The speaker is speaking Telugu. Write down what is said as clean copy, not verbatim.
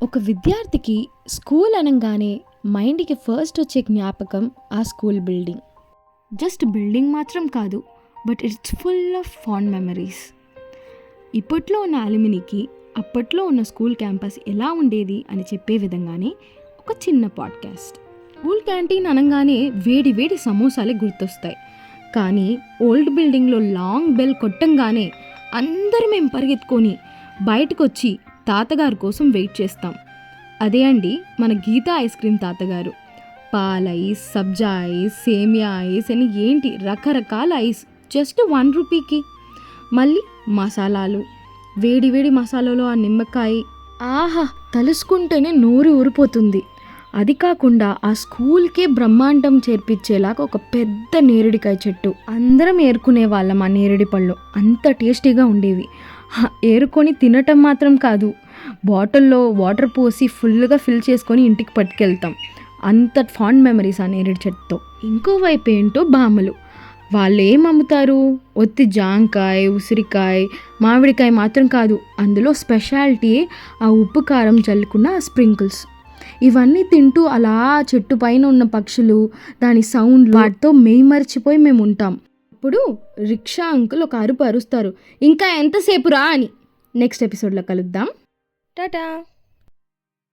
ఒక విద్యార్థికి స్కూల్ అనగానే మైండ్కి ఫస్ట్ వచ్చే జ్ఞాపకం ఆ స్కూల్ బిల్డింగ్. జస్ట్ బిల్డింగ్ మాత్రం కాదు, but it's full of fond memories. ఇప్పట్లో ఉన్న అలుమినికి అప్పట్లో ఉన్న స్కూల్ క్యాంపస్ ఎలా ఉండేది అని చెప్పే విధంగానే ఒక చిన్న పాడ్కాస్ట్. స్కూల్ క్యాంటీన్ అనగానే వేడి వేడి సమోసాలే గుర్తొస్తాయి. కానీ ఓల్డ్ బిల్డింగ్లో లాంగ్ బెల్ కొట్టంగానే అందరం మేము పరిగెత్తుకొని బయటకు వచ్చి తాతగారు కోసం వెయిట్ చేస్తాం. అదే అండి మన గీతా ఐస్ క్రీమ్ తాతగారు. పాల ఐస్, సబ్జా ఐస్, సేమియా ఐస్ అని ఏంటి రకరకాల ఐస్ జస్ట్ 1 రూపీకి. మళ్ళీ మసాలాలు, వేడి వేడి మసాలాలో ఆ నిమ్మకాయ, ఆహా తలుసుకుంటేనే నోరు ఊరిపోతుంది. అది కాకుండా ఆ స్కూల్కే బ్రహ్మాండం చేర్పించేలాగా ఒక పెద్ద నేరేడికాయ చెట్టు. అందరం ఏరుకునే వాళ్ళం ఆ నేరేడి పళ్ళు. అంత టేస్టీగా ఉండేవి. ఏరుకొని తినటం మాత్రం కాదు, బాటిల్లో వాటర్ పోసి ఫుల్గా ఫిల్ చేసుకొని ఇంటికి పట్టుకెళ్తాం. అంత ఫాండ్ మెమరీస్ ఆ నేరేడు చెట్టుతో. ఇంకోవైపు ఏంటో బామ్మలు. వాళ్ళు ఏం అమ్ముతారు? ఒత్తి జాంకాయ, ఉసిరికాయ, మామిడికాయ మాత్రం కాదు, అందులో స్పెషాలిటీ ఆ ఉప్పు కారం చల్లుకున్న ఆ స్ప్రింకిల్స్. ఇవన్నీ తింటూ అలా చెట్టు పైన ఉన్న పక్షులు, దాని సౌండ్, వాటితో మర్చిపోయి మేము ఉంటాం. అప్పుడు రిక్షా అంకుల్ ఒక అరుపు అరుస్తారు, ఇంకా ఎంతసేపు రా అని. నెక్స్ట్ ఎపిసోడ్లో కలుద్దాం. టాటా.